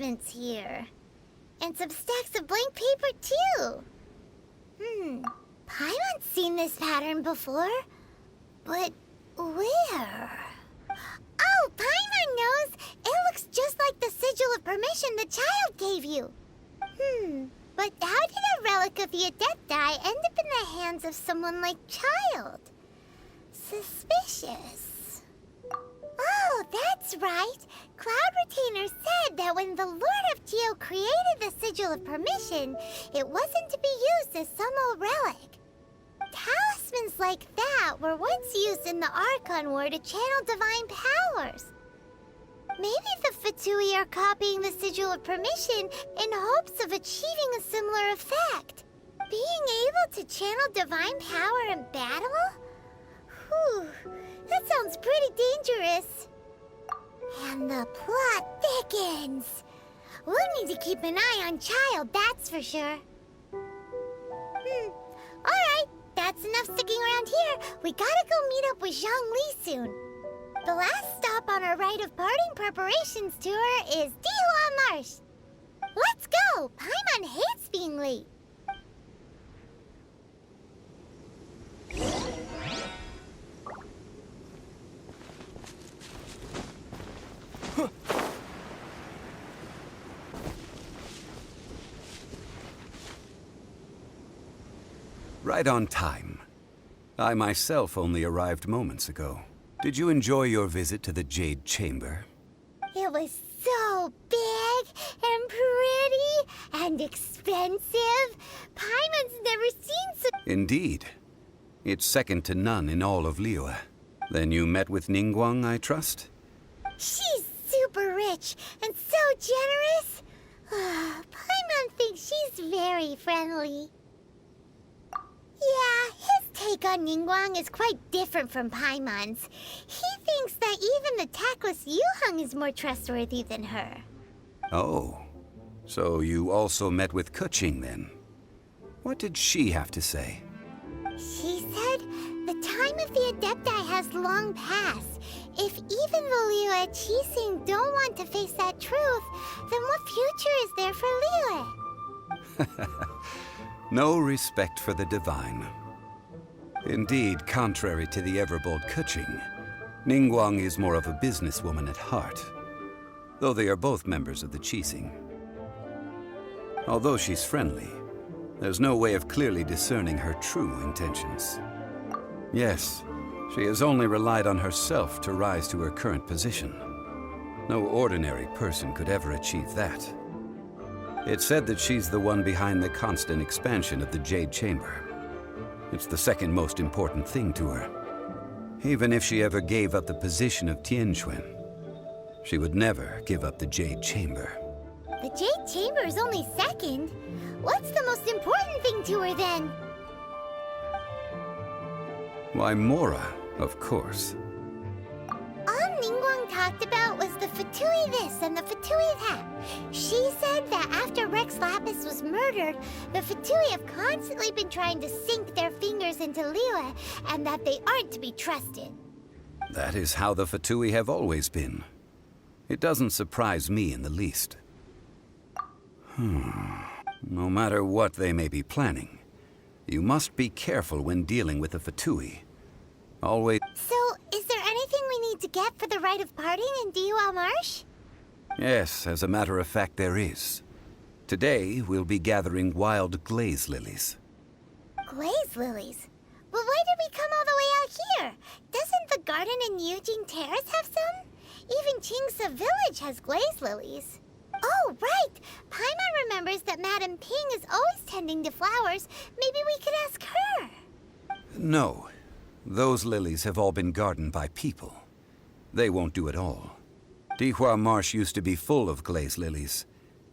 documents here. And some stacks of blank paper, too. Paimon's seen this pattern before. But where? Oh, Paimon knows! It looks just like the sigil of permission the child gave you. But how did a relic of the Adepti end up in the hands of someone like Child? Suspicious. Oh, that's right. Cloud Retainer said that when the Lord of Geo created the Sigil of Permission, it wasn't to be used as some old relic. Talismans like that were once used in the Archon War to channel divine powers. Maybe the Fatui are copying the Sigil of Permission in hopes of achieving a similar effect. Being able to channel divine power in battle? Whew, that sounds pretty dangerous. And the plot thickens. We'll need to keep an eye on Child, that's for sure. Alright, that's enough sticking around here. We gotta go meet up with Zhongli soon. The last stop on our rite of parting preparations tour is Dihua Marsh. Let's go! Paimon hates being late. Right on time. I myself only arrived moments ago. Did you enjoy your visit to the Jade Chamber? It was so big and pretty and expensive. Paimon's never seen so... Indeed. It's second to none in all of Liyue. Then you met with Ningguang, I trust? She's super rich and so generous. Paimon thinks she's very friendly. Yeah, his take on Ningguang is quite different from Paimon's. He thinks that even the tactless Yuheng is more trustworthy than her. Oh, so you also met with Keqing then? What did she have to say? She said the time of the Adepti has long passed. If even the Liyue Qixing don't want to face that truth, then what future is there for Liyue? No respect for the divine. Indeed, contrary to the ever-bold Keqing, Ningguang is more of a businesswoman at heart, though they are both members of the Qixing. Although she's friendly, there's no way of clearly discerning her true intentions. Yes, she has only relied on herself to rise to her current position. No ordinary person could ever achieve that. It's said that she's the one behind the constant expansion of the Jade Chamber. It's the second most important thing to her. Even if she ever gave up the position of Tianquan, she would never give up the Jade Chamber. The Jade Chamber is only second. What's the most important thing to her then? Why, Mora, of course. All Ningguang talked about was the Fatui this and the Fatui that. She said that after Rex Lapis was murdered, the Fatui have constantly been trying to sink their fingers into Liyue, and that they aren't to be trusted. That is how the Fatui have always been. It doesn't surprise me in the least. No matter what they may be planning, you must be careful when dealing with the Fatui. Always... So, is there anything we need to get for the rite of parting in Dihua Marsh? Yes, as a matter of fact, there is. Today, we'll be gathering wild glaze lilies. Glaze lilies? But why did we come all the way out here? Doesn't the garden in Yujing Terrace have some? Even Qingse Village has glaze lilies. Oh, right! Paimon remembers that Madame Ping is always tending to flowers. Maybe we could ask her. No. Those lilies have all been gardened by people. They won't do it all. Dihua Marsh used to be full of glaze lilies.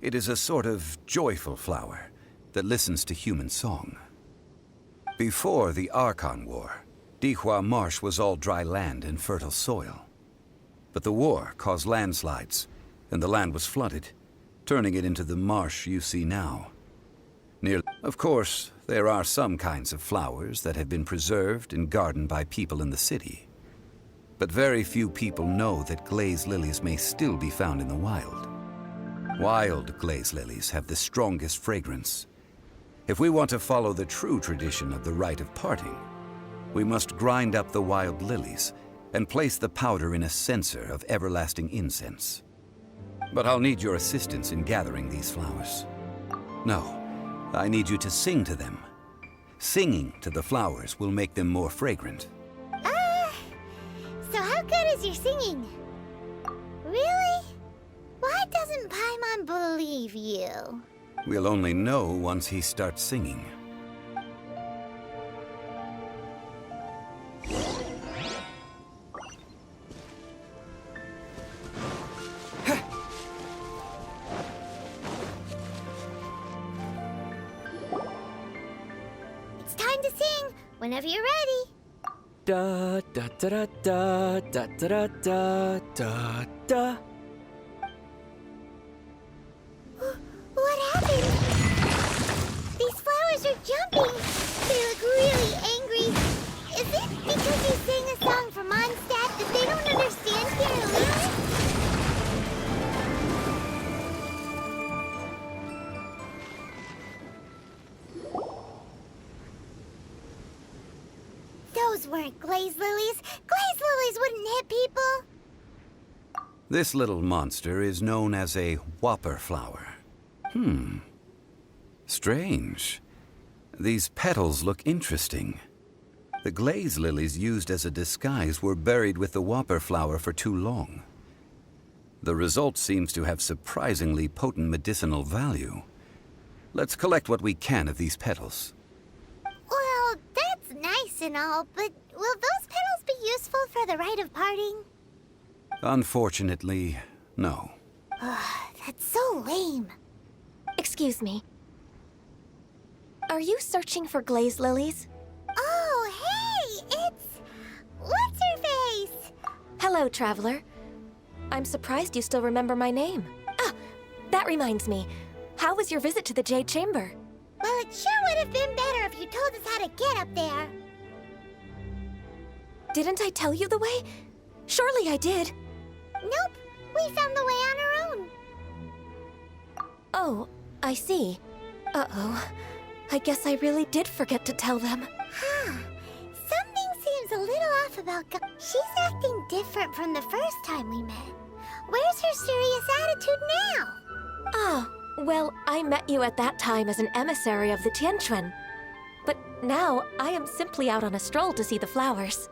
It is a sort of joyful flower that listens to human song. Before the Archon War, Dihua Marsh was all dry land and fertile soil. But the war caused landslides, and the land was flooded, turning it into the marsh you see now. Of course, there are some kinds of flowers that have been preserved and gardened by people in the city. But very few people know that glaze lilies may still be found in the wild. Wild glaze lilies have the strongest fragrance. If we want to follow the true tradition of the rite of parting, we must grind up the wild lilies and place the powder in a censer of everlasting incense. But I'll need your assistance in gathering these flowers. No, I need you to sing to them. Singing to the flowers will make them more fragrant. So how good is your singing? Really? Why doesn't Paimon believe you? We'll only know once he starts singing. It's time to sing, whenever you're ready. Da da da da da da da da da. What happened? These flowers are jumping. They look really angry. Is it because you sang a song from Mondstadt that they don't understand your lyrics? Those weren't glaze lilies. Glaze lilies wouldn't hit people. This little monster is known as a whopper flower. Strange. These petals look interesting. The glaze lilies used as a disguise were buried with the whopper flower for too long. The result seems to have surprisingly potent medicinal value. Let's collect what we can of these petals. Well, that's nice and all, but will those petals be useful for the rite of parting? Unfortunately, no. That's so lame. Excuse me. Are you searching for glaze lilies? Oh, hey! It's... What's-her-face? Hello, traveler. I'm surprised you still remember my name. Ah, that reminds me. How was your visit to the Jade Chamber? Well, it sure would have been better if you told us how to get up there. Didn't I tell you the way? Surely I did. Nope, we found the way on our own. Oh, I see. Uh-oh. I guess I really did forget to tell them. Huh. Something seems a little off about She's acting different from the first time we met. Where's her serious attitude now? Ah, well, I met you at that time as an emissary of the Tianquan. But now, I am simply out on a stroll to see the flowers.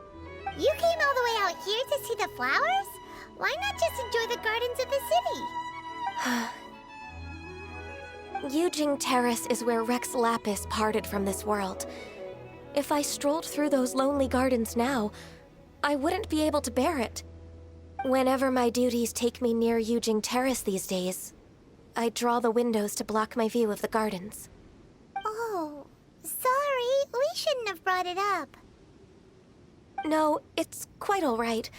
You came all the way out here to see the flowers? Why not just enjoy the gardens of the city? Yujing Terrace is where Rex Lapis parted from this world. If I strolled through those lonely gardens now, I wouldn't be able to bear it. Whenever my duties take me near Yujing Terrace these days, I draw the windows to block my view of the gardens. Oh, sorry. We shouldn't have brought it up. No, it's quite all right.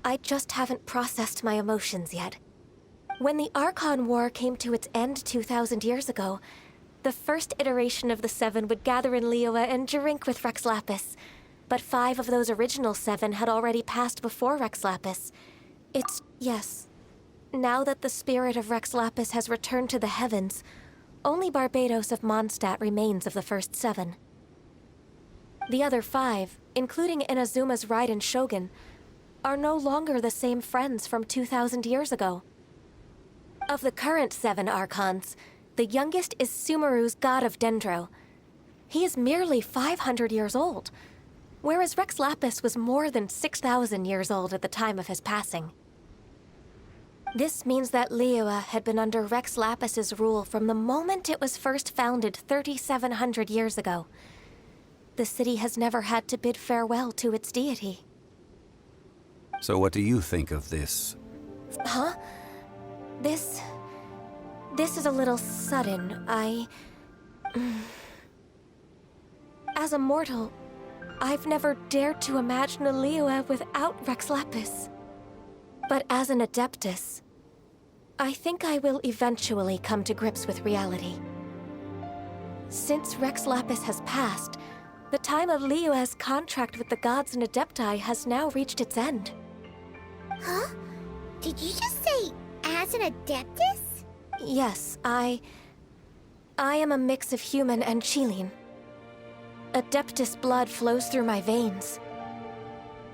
I just haven't processed my emotions yet. When the Archon War came to its end 2,000 years ago, the first iteration of the Seven would gather in Liyue and drink with Rex Lapis. But 5 of those original 7 had already passed before Rex Lapis. Yes. Now that the spirit of Rex Lapis has returned to the heavens, only Barbados of Mondstadt remains of the first 7. The other 5, including Inazuma's Raiden Shogun, are no longer the same friends from 2,000 years ago. Of the current 7 Archons, the youngest is Sumeru's god of Dendro. He is merely 500 years old, whereas Rex Lapis was more than 6,000 years old at the time of his passing. This means that Liyue had been under Rex Lapis's rule from the moment it was first founded 3,700 years ago. The city has never had to bid farewell to its deity. So what do you think of this? Huh? This is a little sudden. As a mortal, I've never dared to imagine a Liyue without Rex Lapis. But as an Adeptus, I think I will eventually come to grips with reality. Since Rex Lapis has passed, the time of Liyue's contract with the gods and Adepti has now reached its end. Huh? Did you just say, as an Adeptus? Yes, I am a mix of human and Qilin. Adeptus blood flows through my veins.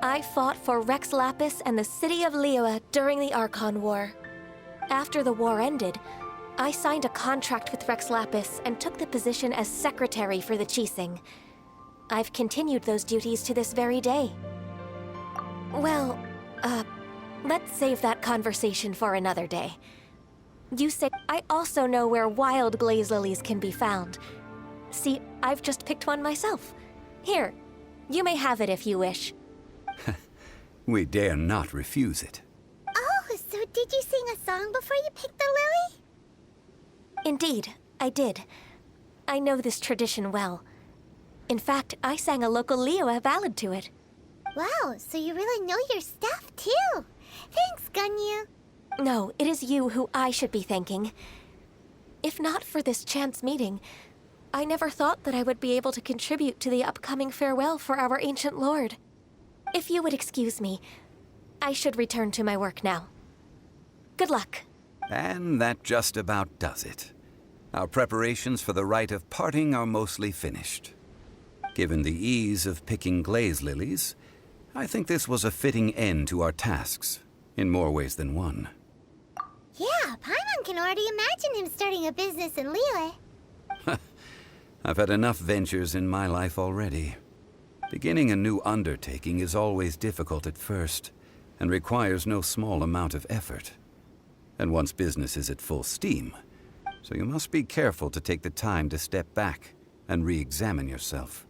I fought for Rex Lapis and the city of Liyue during the Archon War. After the war ended, I signed a contract with Rex Lapis and took the position as secretary for the Qixing. I've continued those duties to this very day. Well, let's save that conversation for another day. You said I also know where wild glaze lilies can be found. See, I've just picked one myself. Here, you may have it if you wish. We dare not refuse it. Oh, so did you sing a song before you picked the lily? Indeed, I did. I know this tradition well. In fact, I sang a local Liyue ballad to it. Wow, so you really know your stuff, too. Thanks, Gunyu. No, it is you who I should be thanking. If not for this chance meeting, I never thought that I would be able to contribute to the upcoming farewell for our ancient lord. If you would excuse me, I should return to my work now. Good luck. And that just about does it. Our preparations for the rite of parting are mostly finished. Given the ease of picking glaze lilies, I think this was a fitting end to our tasks, in more ways than one. Yeah, Paimon can already imagine him starting a business in Liyue. I've had enough ventures in my life already. Beginning a new undertaking is always difficult at first, and requires no small amount of effort. And once business is at full steam, so you must be careful to take the time to step back and re-examine yourself.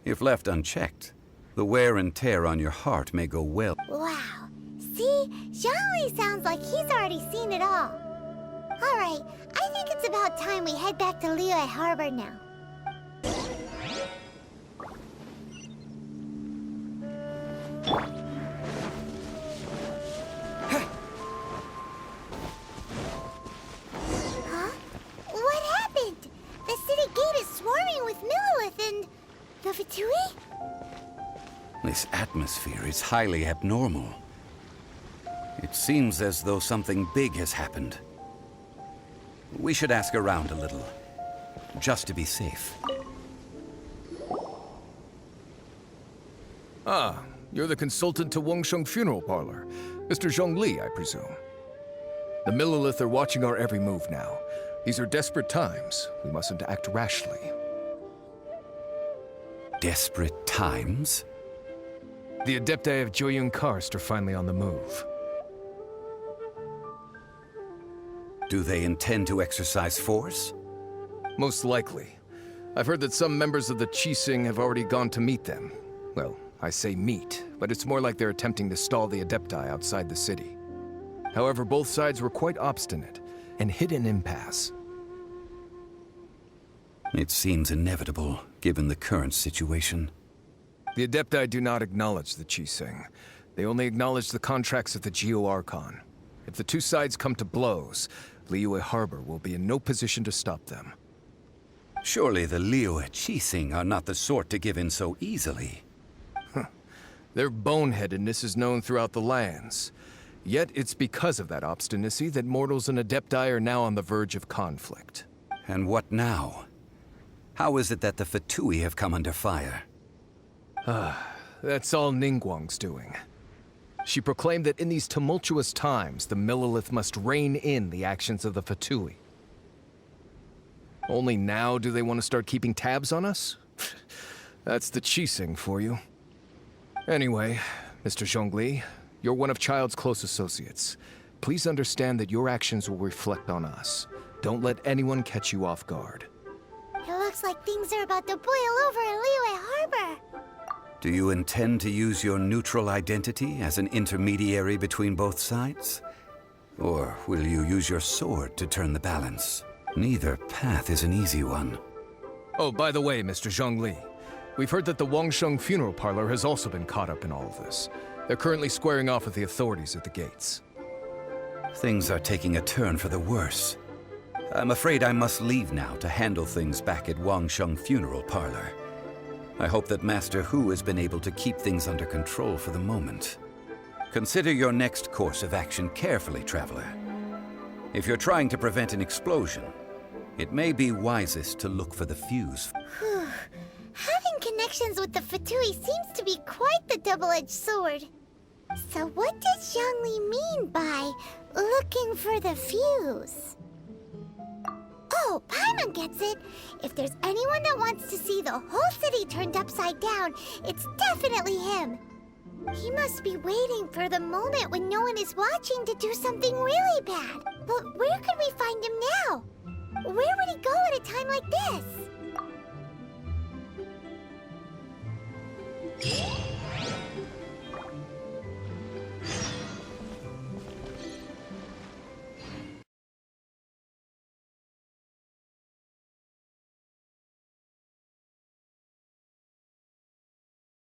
If left unchecked, the wear and tear on your heart may go well. Wow. See? Zhongli sounds like he's already seen it all. Alright, I think it's about time we head back to Liyue Harbor now. Huh? What happened? The city gate is swarming with Millilith and... the Fatui? This atmosphere is highly abnormal. It seems as though something big has happened. We should ask around a little, just to be safe. Ah, you're the consultant to Wangsheng Funeral Parlor. Mr. Zhongli, I presume. The Millilith are watching our every move now. These are desperate times. We mustn't act rashly. Desperate times? The Adepti of Joyun Karst are finally on the move. Do they intend to exercise force? Most likely. I've heard that some members of the Qixing have already gone to meet them. Well, I say meet, but it's more like they're attempting to stall the Adepti outside the city. However, both sides were quite obstinate and hit an impasse. It seems inevitable, given the current situation. The Adepti do not acknowledge the Qixing. They only acknowledge the contracts of the Geo-Archon. If the two sides come to blows, Liyue Harbor will be in no position to stop them. Surely the Liyue Qixing are not the sort to give in so easily. Their boneheadedness is known throughout the lands. Yet it's because of that obstinacy that mortals and Adepti are now on the verge of conflict. And what now? How is it that the Fatui have come under fire? That's all Ningguang's doing. She proclaimed that in these tumultuous times, the Millilith must rein in the actions of the Fatui. Only now do they want to start keeping tabs on us? That's the Qixing for you. Anyway, Mr. Zhongli, you're one of Child's close associates. Please understand that your actions will reflect on us. Don't let anyone catch you off guard. It looks like things are about to boil over in Liyue Harbor. Do you intend to use your neutral identity as an intermediary between both sides? Or will you use your sword to turn the balance? Neither path is an easy one. Oh, by the way, Mr. Zhongli, we've heard that the Wangsheng Funeral Parlor has also been caught up in all of this. They're currently squaring off with the authorities at the gates. Things are taking a turn for the worse. I'm afraid I must leave now to handle things back at Wangsheng Funeral Parlor. I hope that Master Hu has been able to keep things under control for the moment. Consider your next course of action carefully, Traveler. If you're trying to prevent an explosion, it may be wisest to look for the fuse. Having connections with the Fatui seems to be quite the double-edged sword. So what does Zhongli mean by looking for the fuse? Oh, Paimon gets it. If there's anyone that wants to see the whole city turned upside down, it's definitely him. He must be waiting for the moment when no one is watching to do something really bad. But where could we find him now? Where would he go at a time like this?